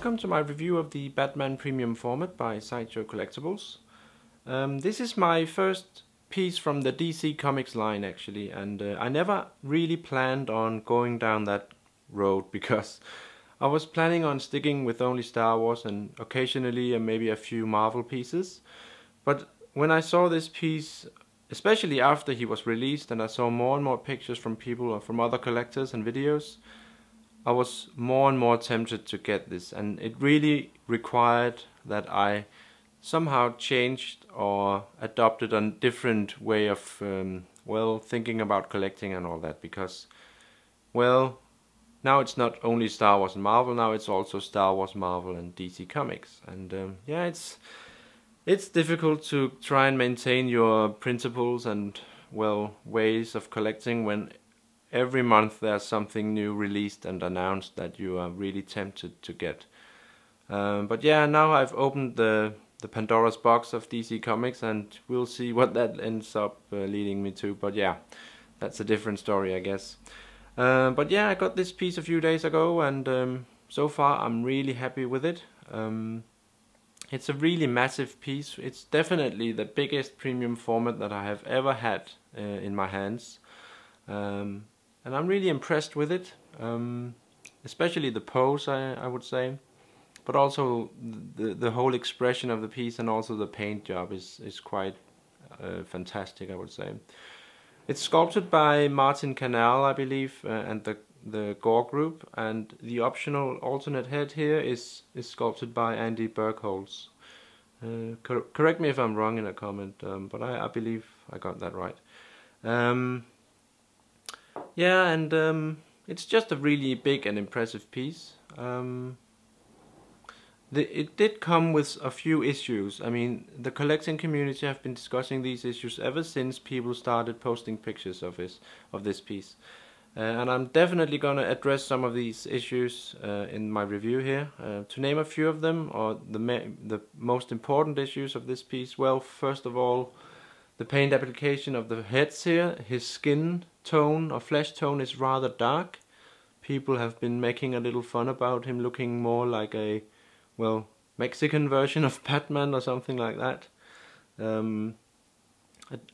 welcome to my review of the Batman Premium format by Sideshow Collectibles. This is my first piece from the DC Comics line actually, and I never really planned on going down that road because I was planning on sticking with only Star Wars and occasionally maybe a few Marvel pieces. But when I saw this piece, especially after he was released, and I saw more and more pictures from people or from other collectors and videos, I was more and more tempted to get this, and it really required that I somehow changed or adopted a different way of thinking about collecting and all that, because now it's not only Star Wars and Marvel, now it's also Star Wars, Marvel and DC Comics, and it's difficult to try and maintain your principles and ways of collecting when every month there's something new released and announced that you are really tempted to get. But yeah, now I've opened the Pandora's box of DC Comics, and we'll see what that ends up leading me to. But yeah, that's a different story, I guess. But yeah, I got this piece a few days ago, and so far I'm really happy with it. It's a really massive piece. It's definitely the biggest premium format that I have ever had in my hands. And I'm really impressed with it, especially the pose, I would say, but also the whole expression of the piece, and also the paint job is quite fantastic, I would say. It's sculpted by Martin Canal, I believe, and the Gore Group, and the optional alternate head here is sculpted by Andy Burkholz. Correct me if I'm wrong in a comment, but I believe I got that right. Yeah, and it's just a really big and impressive piece. It did come with a few issues. I mean, the collecting community have been discussing these issues ever since people started posting pictures of this piece. And I'm definitely going to address some of these issues in my review here. To name a few of them, or the most important issues of this piece, well, first of all, the paint application of the heads here. His skin tone or flesh tone is rather dark. People have been making a little fun about him looking more like a, Mexican version of Batman or something like that.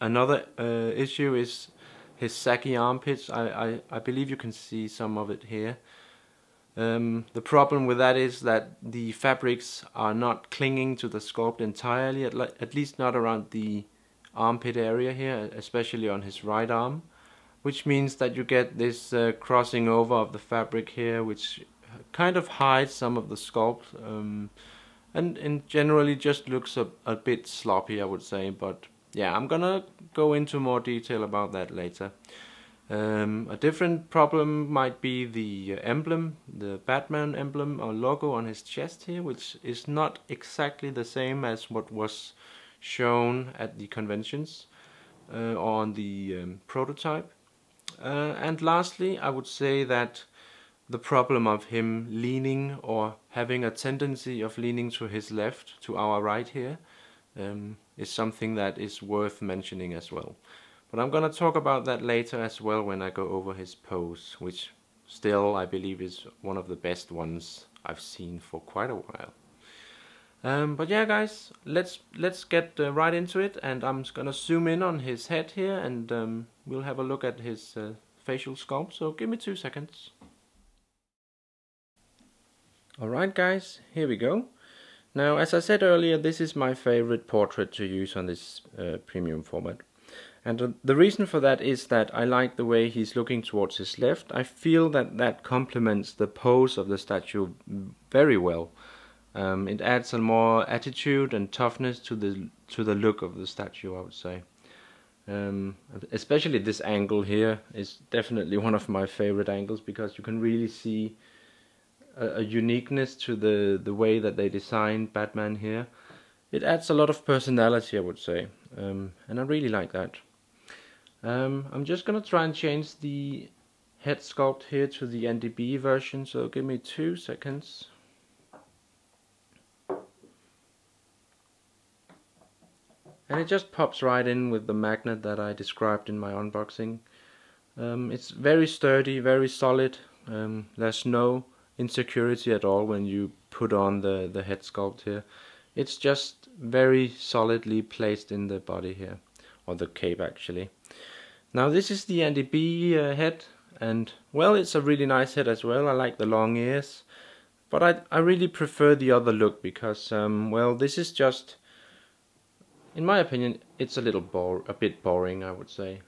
Another issue is his saggy armpits. I believe you can see some of it here. The problem with that is that the fabrics are not clinging to the sculpt entirely, at least not around the armpit area here, especially on his right arm, which means that you get this crossing over of the fabric here, which kind of hides some of the sculpt, and generally just looks a bit sloppy, I would say. But yeah, I'm gonna go into more detail about that later. A different problem might be the emblem, the Batman emblem or logo on his chest here, which is not exactly the same as what was shown at the conventions on the prototype. And lastly, I would say that the problem of him leaning or having a tendency of leaning to his left, to our right here, is something that is worth mentioning as well. But I'm gonna talk about that later as well when I go over his pose, which still I believe is one of the best ones I've seen for quite a while. But yeah, guys, let's get right into it, and I'm gonna zoom in on his head here, and we'll have a look at his facial sculpt. So give me 2 seconds. Alright guys, here we go. Now, as I said earlier, this is my favorite portrait to use on this premium format. And the reason for that is that I like the way he's looking towards his left. I feel that complements the pose of the statue very well. It adds a more attitude and toughness to the look of the statue, I would say. Especially this angle here is definitely one of my favorite angles, because you can really see a uniqueness to the way that they designed Batman here. It adds a lot of personality, I would say, and I really like that. I'm just gonna try and change the head sculpt here to the NDB version, so give me 2 seconds. And it just pops right in with the magnet that I described in my unboxing. It's very sturdy, very solid. There's no insecurity at all when you put on the head sculpt here. It's just very solidly placed in the body here, or the cape actually. Now this is the Andy B head, and well, it's a really nice head as well. I like the long ears, but I really prefer the other look because well, this is just, in my opinion, it's a bit boring, I would say.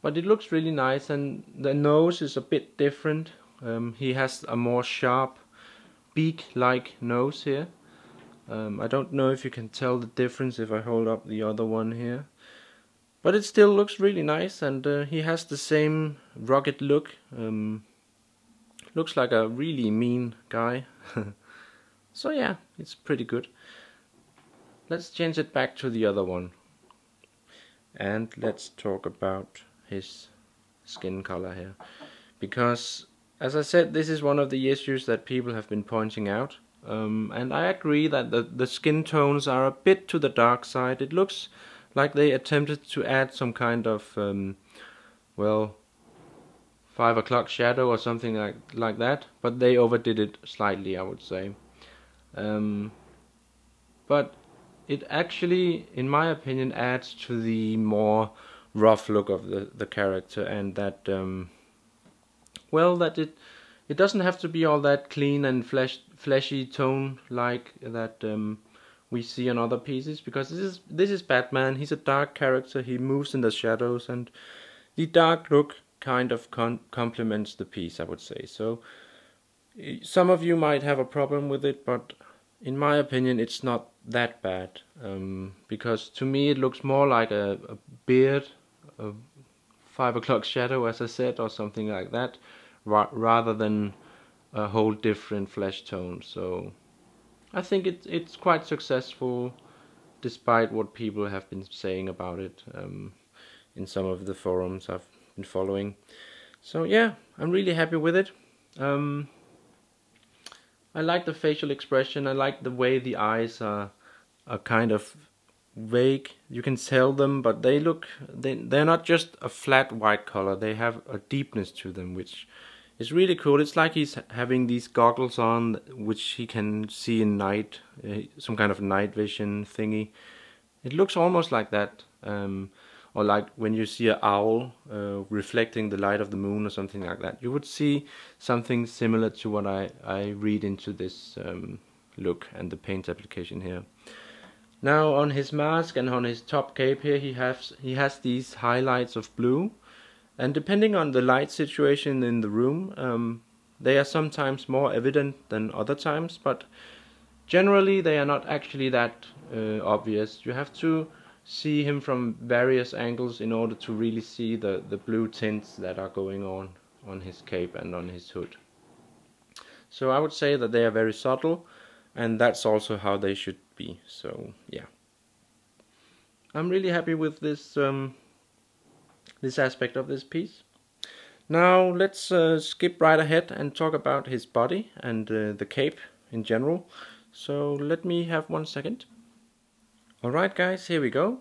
But it looks really nice, and the nose is a bit different. He has a more sharp beak-like nose here. I don't know if you can tell the difference if I hold up the other one here. But it still looks really nice, and he has the same rugged look. Looks like a really mean guy. So yeah, it's pretty good. Let's change it back to the other one. And let's talk about his skin color here. Because, as I said, this is one of the issues that people have been pointing out. And I agree that the skin tones are a bit to the dark side. It looks like they attempted to add some kind of, well, 5 o'clock shadow or something like that. But they overdid it slightly, I would say. But it actually, in my opinion, adds to the more rough look of the character, and that, well, that it doesn't have to be all that clean and fleshy tone like that we see on other pieces, because this is Batman. He's a dark character. He moves in the shadows, and the dark look kind of complements the piece, I would say. So some of you might have a problem with it, but in my opinion, it's not that bad, because to me it looks more like a beard, a 5 o'clock shadow, as I said, or something like that, rather than a whole different flesh tone. So I think it's quite successful, despite what people have been saying about it in some of the forums I've been following. So yeah, I'm really happy with it. I like the facial expression. I like the way the eyes are kind of vague. You can tell them, but they're not just a flat white color. They have a deepness to them, which is really cool. It's like he's having these goggles on, which he can see in night, some kind of night vision thingy. It looks almost like that, or like when you see an owl reflecting the light of the moon or something like that. You would see something similar to what I read into this look and the paint application here. Now on his mask and on his top cape here, he has these highlights of blue, and depending on the light situation in the room, they are sometimes more evident than other times, but generally they are not actually that obvious. You have to see him from various angles in order to really see the blue tints that are going on his cape and on his hood. So I would say that they are very subtle, and that's also how they should be. So yeah, I'm really happy with this this aspect of this piece. Now let's skip right ahead and talk about his body and the cape in general. So let me have 1 second. Alright guys, here we go.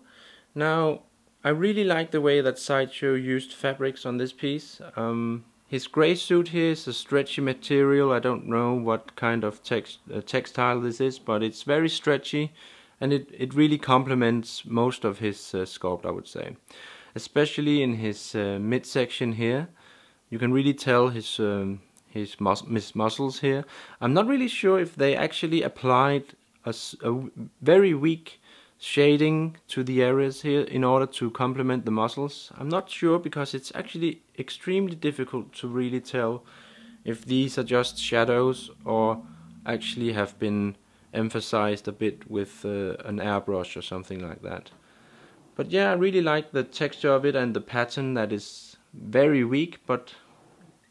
Now I really like the way that Sideshow used fabrics on this piece. His grey suit here is a stretchy material. I don't know what kind of textile this is, but it's very stretchy, and it really complements most of his sculpt, I would say. Especially in his midsection here. You can really tell his muscles here. I'm not really sure if they actually applied a very weak shading to the areas here in order to complement the muscles. I'm not sure, because it's actually extremely difficult to really tell if these are just shadows or actually have been emphasized a bit with an airbrush or something like that. But yeah, I really like the texture of it and the pattern that is very weak, but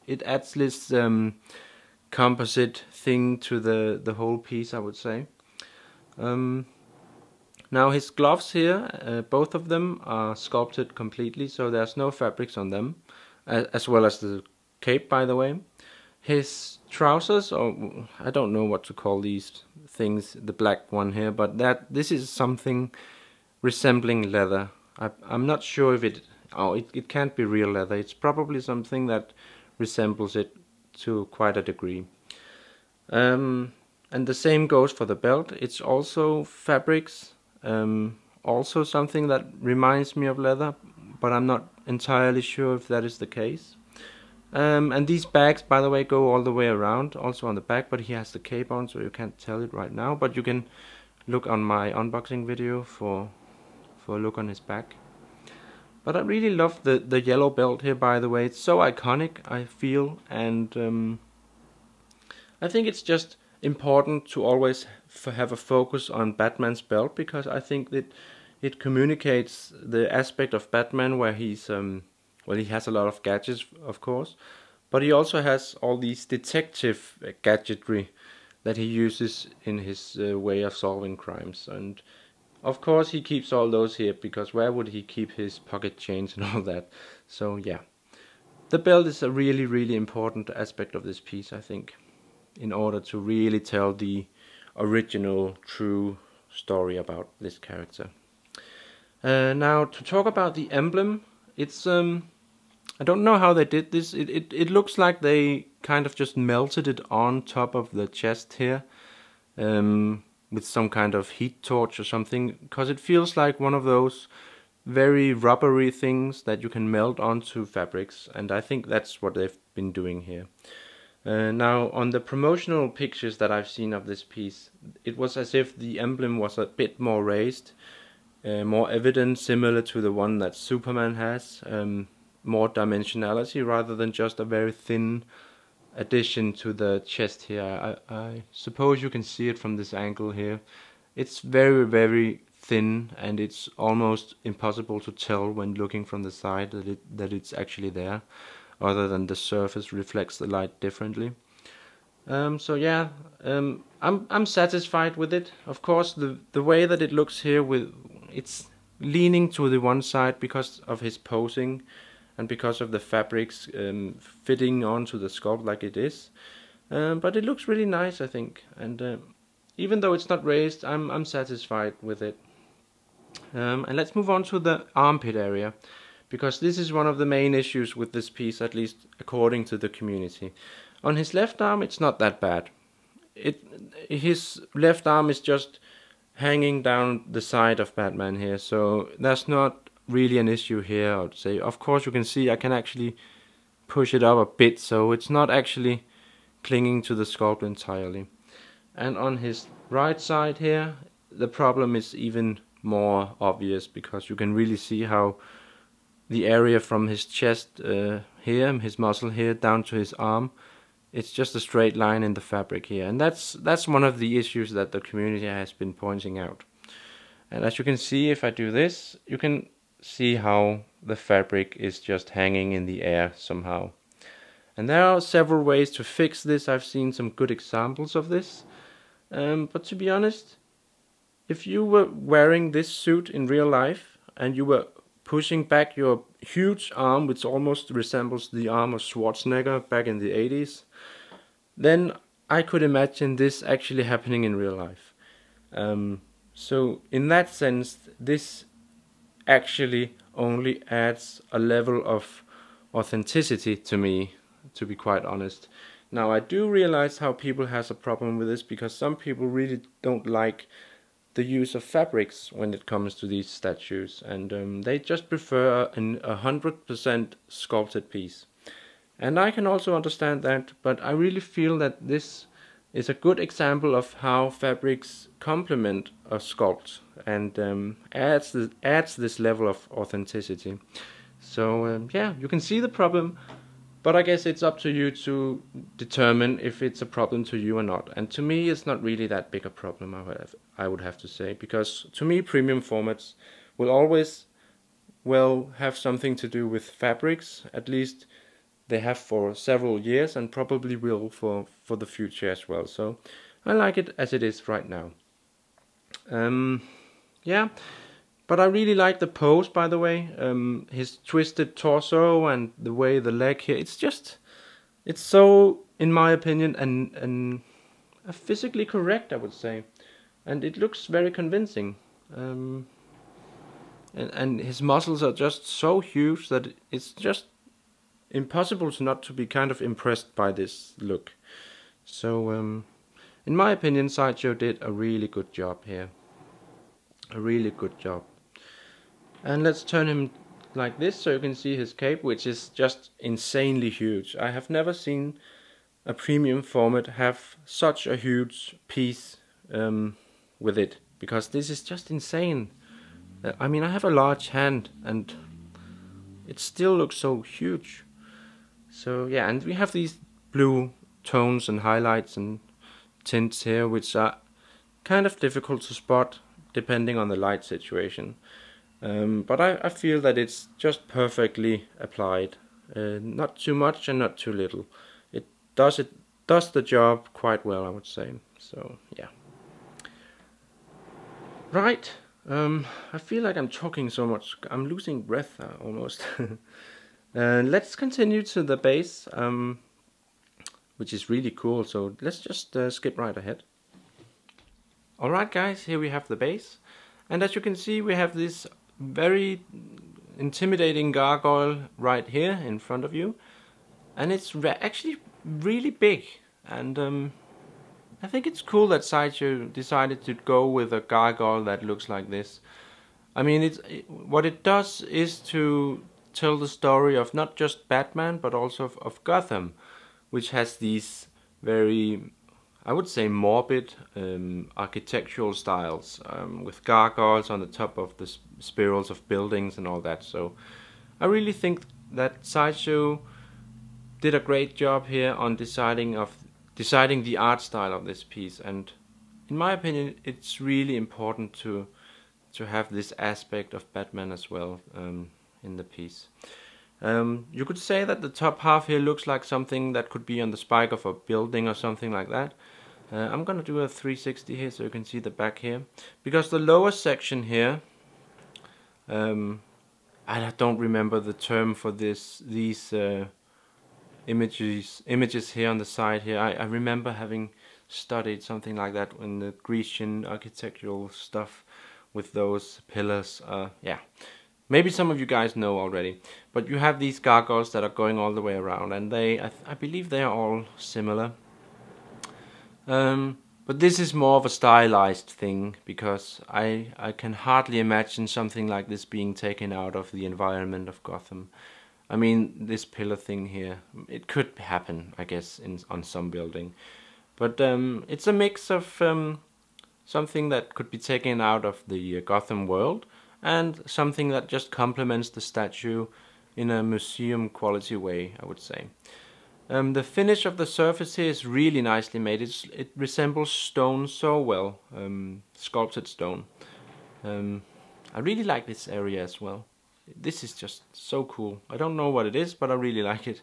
it adds this composite thing to the whole piece, I would say. Now his gloves here, both of them are sculpted completely, so there's no fabrics on them, as well as the cape, by the way. His trousers, or I don't know what to call these things, the black one here, but this is something resembling leather. I'm not sure if it can't be real leather. It's probably something that resembles it to quite a degree. And the same goes for the belt. It's also fabrics, also something that reminds me of leather, but I'm not entirely sure if that is the case. And these bags, by the way, go all the way around, also on the back, but he has the cape on, so you can't tell it right now, but you can look on my unboxing video for a look on his back. But I really love the yellow belt here, by the way. It's so iconic, I feel, and I think it's just important to always have a focus on Batman's belt, because I think that it communicates the aspect of Batman where he's well, he has a lot of gadgets, of course, but he also has all these detective gadgetry that he uses in his way of solving crimes. And of course he keeps all those here, because where would he keep his pocket change and all that? So yeah, the belt is a really important aspect of this piece, I think, in order to really tell the original true story about this character. Now to talk about the emblem, it's I don't know how they did this. It looks like they kind of just melted it on top of the chest here, with some kind of heat torch or something, because it feels like one of those very rubbery things that you can melt onto fabrics, and I think that's what they've been doing here. Now on the promotional pictures that I've seen of this piece, it was as if the emblem was a bit more raised, more evident, similar to the one that Superman has, more dimensionality rather than just a very thin addition to the chest here. I suppose you can see it from this angle here. It's very thin, and it's almost impossible to tell when looking from the side that it's actually there, other than the surface reflects the light differently. So yeah, I'm satisfied with it. Of course, the way that it looks here, it's leaning to the one side because of his posing and because of the fabrics fitting onto the sculpt like it is. But it looks really nice, I think, and even though it's not raised, I'm satisfied with it. And let's move on to the armpit area, because this is one of the main issues with this piece, at least according to the community. On his left arm, it's not that bad. His left arm is just hanging down the side of Batman here, so that's not really an issue here, I would say. Of course, you can see I can actually push it up a bit, so it's not actually clinging to the sculpt entirely. And on his right side here, the problem is even more obvious, because you can really see how the area from his chest here, his muscle here, down to his arm, it's just a straight line in the fabric here, and that's one of the issues that the community has been pointing out. And as you can see, if I do this, you can see how the fabric is just hanging in the air somehow. And there are several ways to fix this. I've seen some good examples of this, but to be honest, if you were wearing this suit in real life and you were pushing back your huge arm, which almost resembles the arm of Schwarzenegger back in the 80s, then I could imagine this actually happening in real life. So in that sense, this actually only adds a level of authenticity to me, to be quite honest. Now, I do realize how people has a problem with this, because some people really don't like the use of fabrics when it comes to these statues, and they just prefer a 100% sculpted piece. And I can also understand that, but I really feel that this is a good example of how fabrics complement a sculpt and adds this level of authenticity. So yeah, you can see the problem, but I guess it's up to you to determine if it's a problem to you or not. And to me, it's not really that big a problem, I would have to say, because to me, premium formats will always, well, have something to do with fabrics. At least they have for several years, and probably will for the future as well. So I like it as it is right now. Yeah, but I really like the pose, by the way. His twisted torso and the way the leg here, it's so, in my opinion, and physically correct, I would say. And it looks very convincing. And his muscles are just so huge that it's just impossible to not to be kind of impressed by this look. So in my opinion, Sideshow did a really good job here. A really good job. And let's turn him like this so you can see his cape, which is just insanely huge. I have never seen a premium format have such a huge piece with it, because this is just insane. I mean, I have a large hand and it still looks so huge. So yeah, and we have these blue tones and highlights and tints here, which are kind of difficult to spot depending on the light situation. But I feel that it's just perfectly applied. Not too much and not too little. It does the job quite well, I would say. So yeah. Right. I feel like I'm talking so much. I'm losing breath almost. Let's continue to the base, which is really cool. So let's just skip right ahead. Alright guys, here we have the base. And as you can see, we have this very intimidating gargoyle right here in front of you. And it's actually really big. And I think it's cool that Sideshow decided to go with a gargoyle that looks like this. I mean, what it does is to tell the story of not just Batman, but also of Gotham, which has these very, I would say, morbid architectural styles, with gargoyles on the top of the spirals of buildings and all that. So I really think that Sideshow did a great job here on deciding the art style of this piece, and in my opinion it's really important to have this aspect of Batman as well in the piece. You could say that the top half here looks like something that could be on the spike of a building or something like that. I'm gonna do a 360 here so you can see the back here, because the lower section here, I don't remember the term for these images here on the side here. I remember having studied something like that in the Grecian architectural stuff with those pillars. Yeah, maybe some of you guys know already, but you have these gargoyles that are going all the way around, and I believe they are all similar. But this is more of a stylized thing, because I can hardly imagine something like this being taken out of the environment of Gotham. I mean, this pillar thing here, it could happen, I guess, on some building. But it's a mix of something that could be taken out of the Gotham world, and something that just complements the statue in a museum quality way, I would say. The finish of the surface here is really nicely made. It resembles stone so well, sculpted stone. I really like this area as well. This is just so cool. I don't know what it is, but I really like it.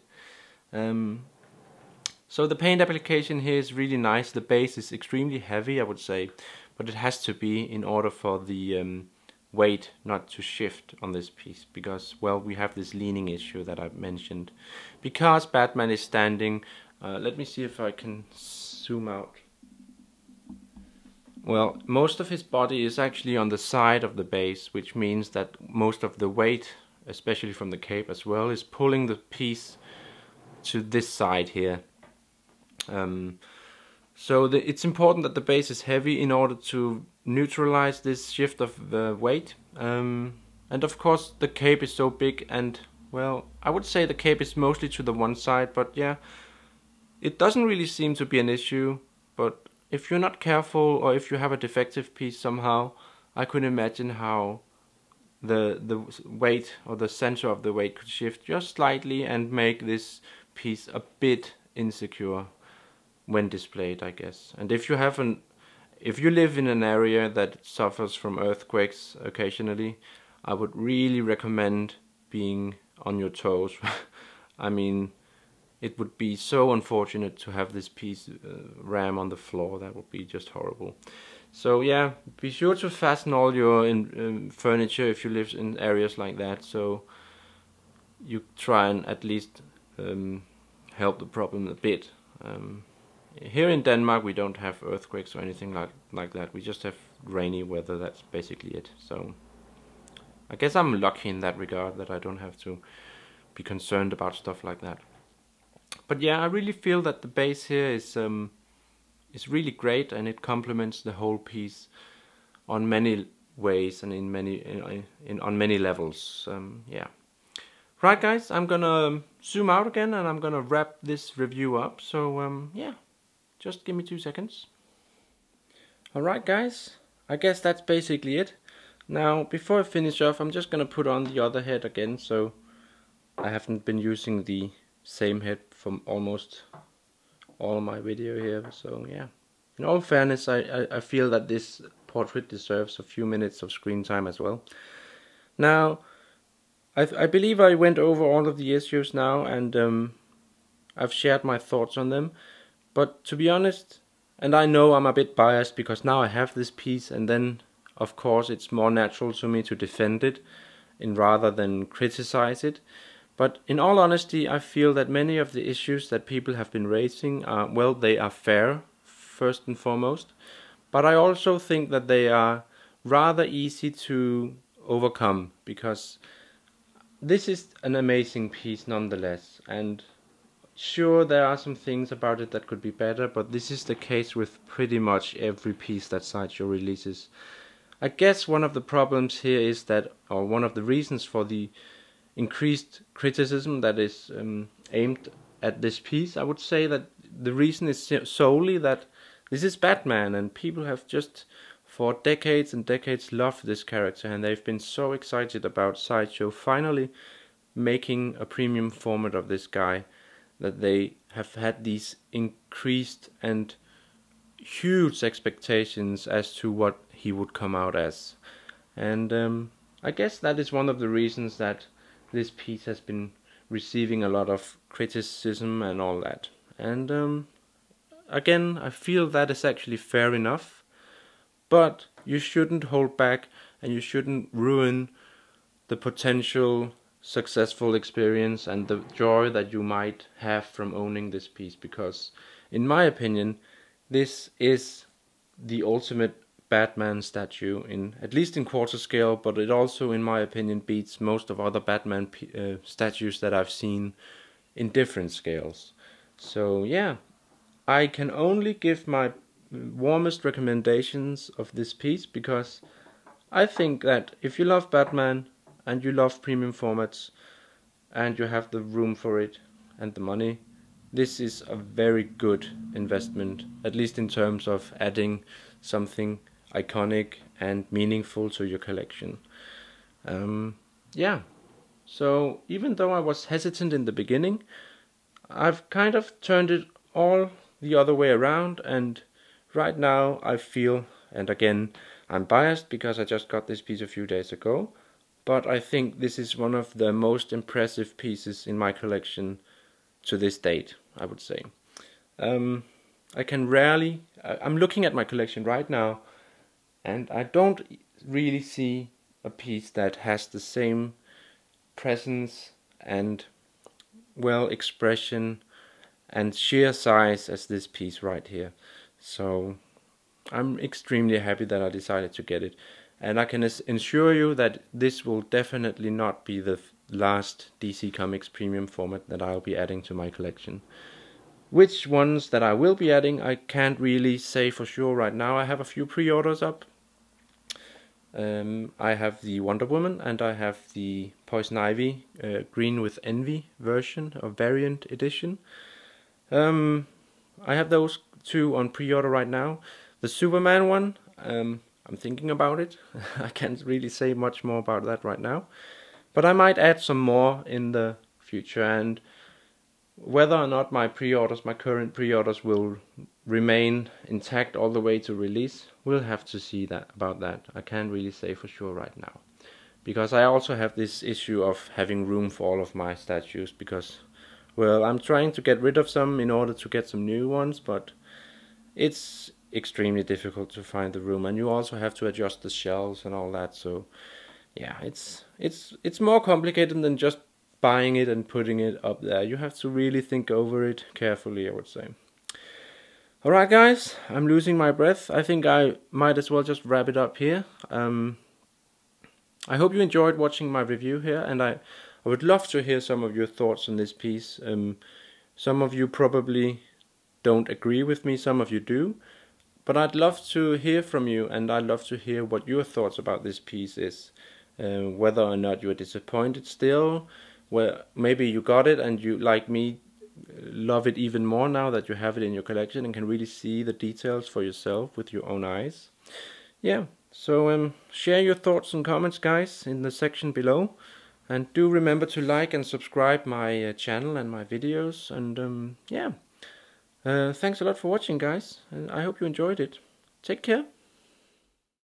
So the paint application here is really nice. The base is extremely heavy, I would say, but it has to be in order for the weight not to shift on this piece, because, well, we have this leaning issue that I mentioned. Because Batman is standing, let me see if I can zoom out. Well, most of his body is actually on the side of the base, which means that most of the weight, especially from the cape as well, is pulling the piece to this side here. So it's important that the base is heavy in order to neutralize this shift of the weight. And of course the cape is so big, and, well, I would say the cape is mostly to the one side, but yeah, it doesn't really seem to be an issue. But if you're not careful, or if you have a defective piece somehow, I could imagine how the weight, or the center of the weight, could shift just slightly and make this piece a bit insecure when displayed, I guess. And if you live in an area that suffers from earthquakes occasionally, I would really recommend being on your toes. I mean, it would be so unfortunate to have this piece ram on the floor. That would be just horrible. So yeah, be sure to fasten all your furniture if you live in areas like that, so you try and at least help the problem a bit. Here in Denmark we don't have earthquakes or anything like that. We just have rainy weather. That's basically it. So I guess I'm lucky in that regard, that I don't have to be concerned about stuff like that. But yeah, I really feel that the base here is really great, and it complements the whole piece on many ways and on many levels. Yeah. Right, guys, I'm gonna zoom out again, and I'm gonna wrap this review up. So yeah, just give me 2 seconds. Alright, guys, I guess that's basically it. Now, before I finish off, I'm just gonna put on the other head again, so I haven't been using the same head from almost all my video here. So yeah, in all fairness, I feel that this portrait deserves a few minutes of screen time as well. Now, I believe I went over all of the issues now, and I've shared my thoughts on them. But to be honest, and I know I'm a bit biased because now I have this piece, and then of course it's more natural to me to defend it rather than criticize it. But in all honesty, I feel that many of the issues that people have been raising are, well, they are fair, first and foremost. But I also think that they are rather easy to overcome, because this is an amazing piece nonetheless. And sure, there are some things about it that could be better, but this is the case with pretty much every piece that Sideshow releases. I guess one of the problems here is that, or one of the reasons for the increased criticism that is aimed at this piece, I would say that the reason is solely that this is Batman, and people have just for decades and decades loved this character, and they've been so excited about Sideshow finally making a premium format of this guy, that they have had these increased and huge expectations as to what he would come out as. And I guess that is one of the reasons that this piece has been receiving a lot of criticism and all that. And again, I feel that is actually fair enough, but you shouldn't hold back, and you shouldn't ruin the potential successful experience and the joy that you might have from owning this piece, because in my opinion this is the ultimate Batman statue, at least in quarter scale, but it also, in my opinion, beats most of other Batman statues that I've seen in different scales. So yeah, I can only give my warmest recommendations of this piece, because I think that if you love Batman and you love premium formats and you have the room for it and the money, this is a very good investment, at least in terms of adding something iconic and meaningful to your collection. Yeah, so even though I was hesitant in the beginning, I've kind of turned it all the other way around, and right now I feel, and again I'm biased because I just got this piece a few days ago, but I think this is one of the most impressive pieces in my collection to this date, I would say. I can rarely, I'm looking at my collection right now, and I don't really see a piece that has the same presence and, well, expression and sheer size as this piece right here. So I'm extremely happy that I decided to get it, and I can assure you that this will definitely not be the last DC Comics premium format that I'll be adding to my collection. Which ones that I will be adding, I can't really say for sure right now. I have a few pre-orders up. I have the Wonder Woman, and I have the Poison Ivy Green with Envy version or variant edition. I have those two on pre-order right now. The Superman one, I'm thinking about it. I can't really say much more about that right now, but I might add some more in the future, and whether or not my pre-orders, my current pre-orders, will remain intact all the way to release, we'll have to see about that. I can't really say for sure right now, because I also have this issue of having room for all of my statues, because, well, I'm trying to get rid of some in order to get some new ones, but it's extremely difficult to find the room, and you also have to adjust the shelves and all that. So yeah, it's more complicated than just buying it and putting it up there. You have to really think over it carefully, I would say. Alright guys, I'm losing my breath. I think I might as well just wrap it up here. I hope you enjoyed watching my review here, and I I would love to hear some of your thoughts on this piece. Some of you probably don't agree with me, some of you do, but I'd love to hear from you, and I'd love to hear what your thoughts about this piece is. Whether or not you're disappointed still, where maybe you got it and you, like me, love it even more now that you have it in your collection and can really see the details for yourself with your own eyes. Yeah, so share your thoughts and comments, guys, in the section below. And do remember to like and subscribe my channel and my videos. And yeah, thanks a lot for watching, guys. And I hope you enjoyed it. Take care.